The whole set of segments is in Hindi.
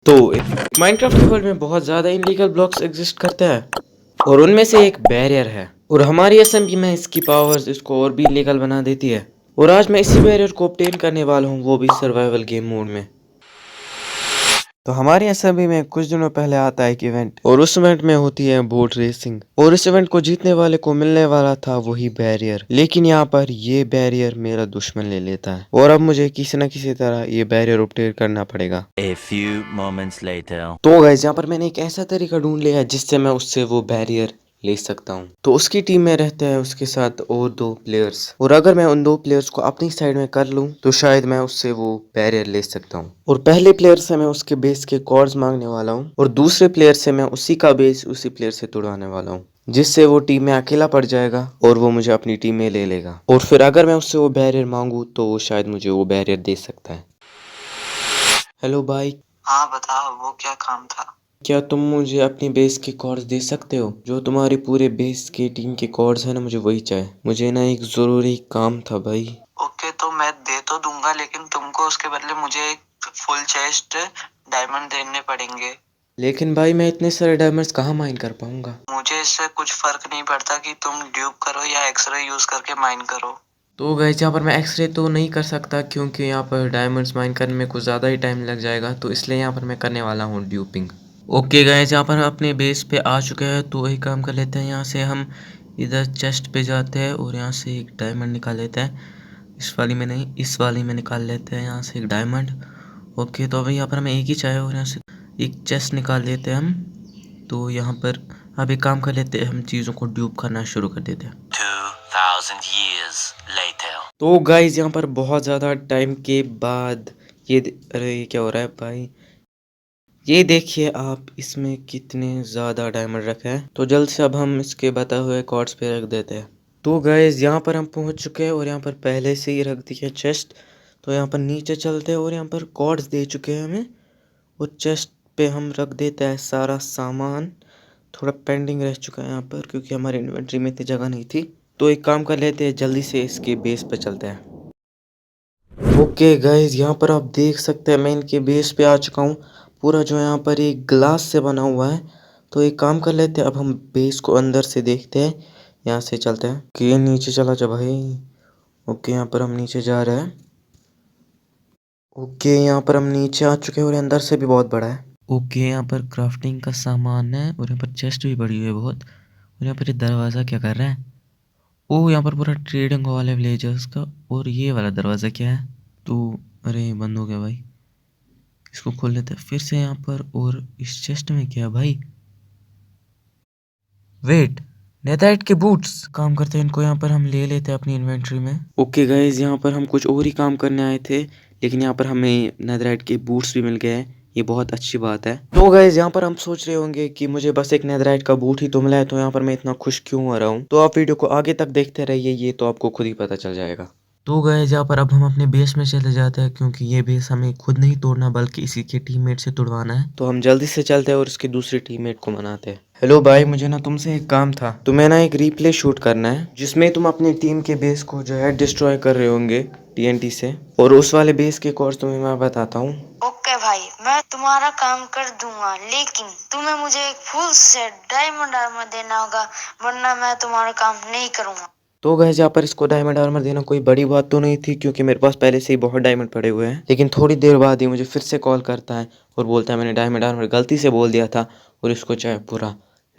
तो माइनक्राफ्ट के वर्ल्ड में बहुत ज़्यादा इनलीगल ब्लॉक्स एग्जिस्ट करते हैं और उनमें से एक बैरियर है और हमारी असेंबली में इसकी पावर्स इसको और भी इलीगल बना देती है। और आज मैं इसी बैरियर को ऑब्टेन करने वाला हूँ, वो भी सर्वाइवल गेम मोड में। तो हमारी असेंबली में कुछ दिनों पहले आता है एक इवेंट और उस इवेंट में होती है बोट रेसिंग और इस इवेंट को जीतने वाले को मिलने वाला था वही बैरियर। लेकिन यहाँ पर ये बैरियर मेरा दुश्मन ले लेता है और अब मुझे किसी न किसी तरह ये बैरियर ऑब्टेन करना पड़ेगा। A few moments later. तो गाइस यहाँ पर मैंने एक ऐसा तरीका ढूंढ लिया है जिससे मैं उससे वो बैरियर ले सकता हूँ। तो उसकी टीम में रहते हैं उसके साथ और 2 प्लेयर्स और अगर मैं उन 2 प्लेयर्स को अपनी साइड में कर लूँ तो शायद मैं उससे वो बैरियर ले सकता हूँ। और पहले प्लेयर से मैं उसके बेस के कॉर्ड्स मांगने वाला हूँ और दूसरे प्लेयर से मैं उसी का बेस उसी प्लेयर से तोड़वाने वाला हूँ, जिससे वो टीम में अकेला पड़ जाएगा और वो मुझे अपनी टीम में ले लेगा। और फिर अगर मैं उससे वो बैरियर मांगू तो वो शायद मुझे वो बैरियर दे सकता है। हेलो भाई। हाँ बताओ, वो क्या काम था? क्या तुम मुझे अपनी बेस के कॉर्ड्स दे सकते हो? जो तुम्हारी पूरे बेस की टीम के कॉर्ड्स है ना, मुझे वही चाहिए। मुझे ना एक जरूरी काम था भाई। ओके, तो मैं दे तो दूंगा, लेकिन तुमको उसके बदले मुझे एक फुल चेस्ट डायमंड देने पड़ेंगे। लेकिन भाई मैं इतने सारे डायमंड्स कहाँ माइन कर पाऊंगा? मुझे इससे कुछ फर्क नहीं पड़ता कि तुम ड्यूब करो या एक्सरे यूज करके माइन करो। तो गाइस यहाँ पर मैं एक्सरे तो नहीं कर सकता क्योंकि यहाँ पर डायमंड्स माइन करने में कुछ ज़्यादा ही टाइम लग जाएगा, तो इसलिए यहाँ पर मैं करने वाला हूँ ड्यूपिंग। ओके गाइस, यहाँ पर अपने बेस पे आ चुके हैं, तो एक काम कर लेते हैं। यहाँ से हम इधर चेस्ट पे जाते हैं और यहाँ से एक डायमंड निकाल लेते हैं। इस वाली में नहीं, इस वाली में निकाल लेते हैं यहाँ से एक डायमंड। ओके, तो अभी यहाँ पर हमें एक ही चाहिए और यहाँ से एक चेस्ट निकाल लेते हैं हम। तो यहाँ पर अब एक काम कर लेते हैं, हम चीज़ों को ड्यूप करना शुरू कर देते हैं। 2000 years later. तो गाइज यहाँ पर बहुत ज़्यादा टाइम के बाद अरे ये क्या हो रहा है भाई? ये देखिए आप, इसमें कितने ज़्यादा डायमंड रखे हैं। तो जल्द से अब हम इसके बताए हुए कॉर्ड्स पे रख देते हैं। तो गाइज यहाँ पर हम पहुँच चुके हैं और यहाँ पर पहले से ही रख दिया चेस्ट। तो यहाँ पर नीचे चलते हैं और यहाँ पर कॉर्ड्स दे चुके हैं हमें और चेस्ट पे हम रख देते हैं सारा सामान। थोड़ा पेंडिंग रह चुका है यहाँ पर क्योंकि हमारी इन्वेंट्री में इतनी जगह नहीं थी। तो एक काम कर लेते हैं, जल्दी से इसके बेस पे चलते हैं। ओके गाइज, यहाँ पर आप देख सकते हैं मैं इनके बेस पे आ चुका हूँ। पूरा जो यहाँ पर एक ग्लास से बना हुआ है। तो एक काम कर लेते हैं, अब हम बेस को अंदर से देखते हैं। यहाँ से चलते हैं कि नीचे चला जा भाई। ओके, यहाँ पर हम नीचे जा रहे हैं। ओके, यहाँ पर हम नीचे आ चुके हैं और अंदर से भी बहुत बड़ा है। ओके, यहाँ पर क्राफ्टिंग का सामान है और यहाँ पर चेस्ट भी बड़ी हुई है बहुत। और यहाँ पर ये दरवाज़ा क्या कर रहा है? ओ, यहाँ पर पूरा ट्रेडिंग हॉल है विलेजर्स का। और ये वाला दरवाज़ा क्या है? तो अरे बंद हो गया भाई, इसको खोल लेते हैं फिर से यहाँ पर। और इस चेस्ट में क्या है भाई? वेट, नेथराइट के बूट्स। काम करते हैं, इनको यहाँ पर हम ले लेते हैं अपनी इन्वेंट्री में। ओके गाइज, यहाँ पर हम कुछ और ही काम करने आए थे लेकिन यहाँ पर हमें नेथराइट के बूट्स भी मिल गए हैं, ये बहुत अच्छी बात है। तो गाइज यहाँ पर हम सोच रहे होंगे कि मुझे बस एक नेथराइट का बूट ही तो मिला है, तो यहाँ पर मैं इतना खुश क्यों हो रहा हूँ। तो आप वीडियो को आगे तक देखते रहिए, ये तो आपको खुद ही पता चल जाएगा। तो गाइस यहाँ पर अब हम अपने बेस में चले जाते हैं क्योंकि ये बेस हमें खुद नहीं तोड़ना बल्कि इसी के टीममेट से तोड़वाना है। तो हम जल्दी से चलते हैं और इसके दूसरे टीममेट को मनाते हैं। हेलो भाई, मुझे ना तुमसे एक काम था। तुम्हें ना एक रिप्ले शूट करना है जिसमें तुम अपनी टीम के बेस को जो है डिस्ट्रॉय कर रहे होंगे TNT से, और उस वाले बेस के कोर्स तुम्हें मैं बताता हूँ। ओके भाई, मैं तुम्हारा काम कर दूंगा, लेकिन तुम्हें मुझे एक फुल सेट डायमंड आर्मर देना होगा, वरना मैं तुम्हारा काम नहीं करूंगा। तो गैस यहाँ पर इसको डायमंड आर्मर देना कोई बड़ी बात तो नहीं थी क्योंकि मेरे पास पहले से ही बहुत डायमंड पड़े हुए हैं। लेकिन थोड़ी देर बाद ही मुझे फिर से कॉल करता है और बोलता है मैंने डायमंड आर्मर गलती से बोल दिया था और इसको चाहे पूरा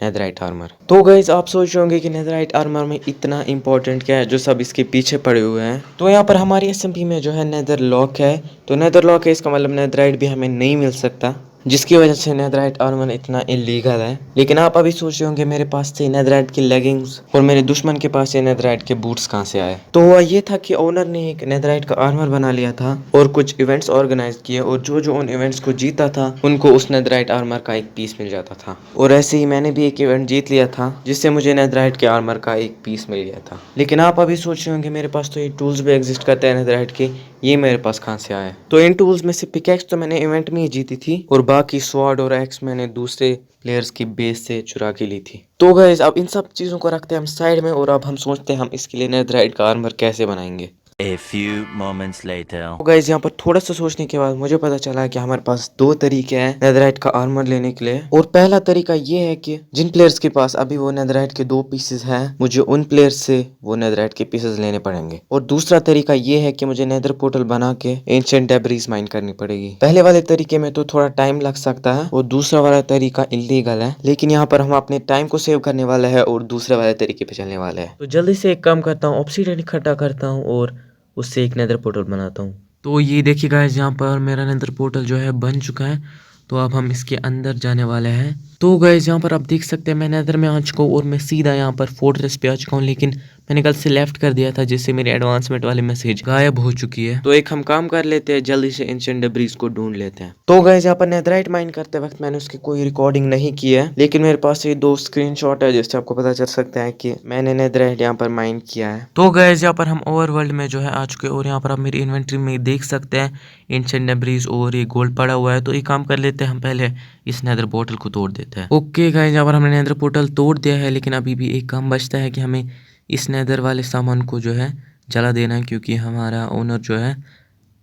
नेथराइट आर्मर। तो गैस आप सोच रहे होंगे कि नेथराइट आर्मर में इतना इंपॉर्टेंट क्या है जो सब इसके पीछे पड़े हुए हैं। तो यहाँ पर हमारी SMP में जो है नेदर लॉक है। तो नेदर लॉक है, इसका मतलब नेथराइट भी हमें नहीं मिल सकता, जिसकी वजह से नेथराइट आर्मर इतना इलीगल है। लेकिन आप अभी सोच रहे होंगे मेरे पास से नेथराइट की लेगिंग्स और मेरे दुश्मन के पास से नेथराइट के बूट्स कहाँ से आए। तो हुआ ये था कि ओनर ने एक नेथराइट का आर्मर बना लिया था और कुछ इवेंट्स ऑर्गेनाइज किए और जो जो उन इवेंट्स को जीता था उनको उस नेथराइट आर्मर का एक पीस मिल जाता था। और ऐसे ही मैंने भी एक इवेंट जीत लिया था जिससे मुझे नेथराइट के आर्मर का एक पीस मिल गया था। लेकिन आप अभी सोच रहे होंगे मेरे पास तो ये टूल्स भी एग्जिस्ट करते हैं नेथराइट के, ये मेरे पास कहाँ से आए। तो इन टूल्स में से पिकैक्स तो मैंने इवेंट में ही जीती थी और बाकी स्वॉर्ड और एक्स मैंने दूसरे प्लेयर्स की बेस से चुरा के ली थी। तो गाइस अब इन सब चीज़ों को रखते हैं हम साइड में और अब हम सोचते हैं हम इसके लिए नेथराइट का आर्मर कैसे बनाएंगे। A few moments later. तो गाइस यहाँ पर थोड़ा सा सोचने के बाद मुझे पता चला कि हमारे पास दो तरीके हैं नेदरराइट का आर्मर लेने के लिए। और पहला तरीका ये है कि जिन प्लेयर्स के पास अभी वो नेदरराइट के 2 पीसेस हैं, मुझे उन प्लेयर्स से वो नेदरराइट के पीसेस लेने पड़ेंगे। और दूसरा तरीका ये है कि मुझे नेदर पोर्टल बना के एंशिएंट डेब्रीज माइन करनी पड़ेगी। पहले वाले तरीके में तो थोड़ा टाइम लग सकता है और दूसरा वाला तरीका इलीगल है, लेकिन यहाँ पर हम अपने टाइम को सेव करने वाले हैं और दूसरे वाले तरीके पे चलने वाले हैं। तो जल्दी से एक काम करता हूँ, ऑब्सीडियन इकट्ठा करता हूँ और उससे एक नेदर पोर्टल बनाता हूँ। तो ये देखिए गाइस, यहाँ पर मेरा नेदर पोर्टल जो है बन चुका है। तो अब हम इसके अंदर जाने वाले हैं। तो गाइस यहाँ पर आप देख सकते हैं मैं नेदर में आ चुका हूँ और मैं सीधा यहाँ पर फोर्ट्रेस पे आ चुका हूँ, लेकिन मैंने गलती से लेफ्ट कर दिया था जिससे मेरी एडवांसमेंट वाली मैसेज गायब हो चुकी है। तो एक हम काम कर लेते हैं, जल्दी से एंशिएंट डेब्रीज को ढूंढ लेते हैं। तो गाइस यहाँ पर नेदराइट माइन करते वक्त मैंने उसकी कोई रिकॉर्डिंग नहीं की है, लेकिन मेरे पास ये 2 स्क्रीनशॉट है जिससे आपको पता चल सकता है कि मैंने नेदराइट यहाँ पर माइन किया है। तो गाइस यहाँ पर हम ओवरवर्ल्ड में जो है आ चुके हैं और यहाँ पर आप मेरी इन्वेंट्री में देख सकते हैं एंशिएंट डेब्रीज और ये गोल्ड पड़ा हुआ है। तो एक काम कर लेते हैं, हम पहले इस नेदर पोर्टल को तोड़ देते हैं। ओके गाइस यहाँ पर हमने नेदर पोर्टल तोड़ दिया है, लेकिन अभी भी एक काम बचता है कि हमें इस नेदर वाले सामान को जो है जला देना है, क्योंकि हमारा ओनर जो है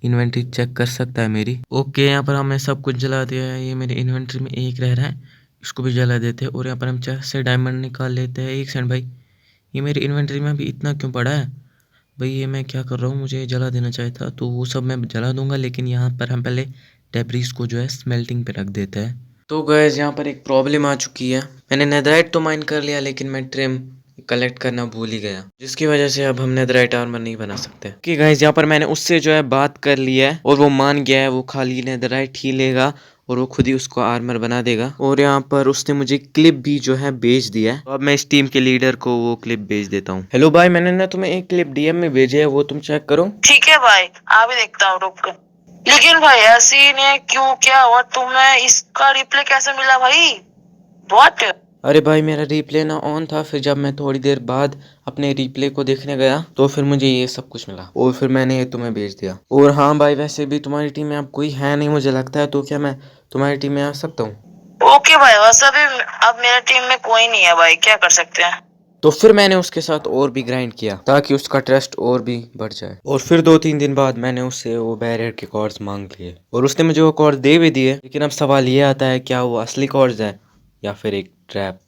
इन्वेंट्री चेक कर सकता है मेरी। ओके यहाँ पर हमने सब कुछ जला दिया है। ये मेरी इन्वेंट्री में एक रह रहा है, इसको भी जला देते हैं। और यहाँ पर हम चेस्ट से डायमंड निकाल लेते हैं। एक सेकंड भाई, ये मेरी इन्वेंट्री में अभी इतना क्यों पड़ा है भाई? ये मैं क्या कर रहा हूँ, मुझे जला देना चाहिए था। तो वो सब मैं जला दूंगा, लेकिन यहाँ पर हम पहले डेब्रीज को जो है स्मेल्टिंग पे रख देते हैं। तो गाइस यहाँ पर एक प्रॉब्लम आ चुकी है। मैंने नेदराइट तो माइन कर लिया, लेकिन मैं ट्रिम कलेक्ट करना भूल ही गया, जिसकी वजह से अब हम नेदराइट आर्मर नहीं बना सकते। कि गाइस यहाँ पर मैंने उससे जो है बात कर लिया है और वो मान गया है, वो खाली नेदराइट ही लेगा और वो खुद ही उसको आर्मर बना देगा। और यहाँ पर उसने मुझे क्लिप भी जो है भेज दिया है। तो अब मैं इस टीम के लीडर को वो क्लिप भेज देता हूँ। हेलो भाई, मैंने ना तुम्हें एक क्लिप डीएम में भेजे है, वो तुम चेक करो। ठीक है भाई, आ भी देखता हूँ, रुक। लेकिन भाई ऐसे ने क्यों, क्या हुआ? तुम्हें इसका रिप्ले कैसे मिला भाई? व्हाट? अरे भाई, मेरा रिप्ले ना ऑन था, फिर जब मैं थोड़ी देर बाद अपने रिप्ले को देखने गया तो फिर मुझे ये सब कुछ मिला और फिर मैंने ये तुम्हें भेज दिया। और हाँ भाई, वैसे भी तुम्हारी टीम में अब कोई है नहीं मुझे लगता है, तो क्या मैं तुम्हारी टीम में आ सकता हूँ? ओके भाई, वैसे भी अब मेरे टीम में कोई नहीं है भाई, क्या कर सकते हैं। तो फिर मैंने उसके साथ और भी ग्राइंड किया ताकि उसका ट्रस्ट और भी बढ़ जाए। और फिर 2-3 दिन बाद मैंने उससे वो बैरियर के कॉर्ड्स मांग लिए और उसने मुझे वो कॉर्ड दे भी दिए। लेकिन अब सवाल ये आता है, क्या वो असली कॉर्ड्स है या फिर एक ट्रैप?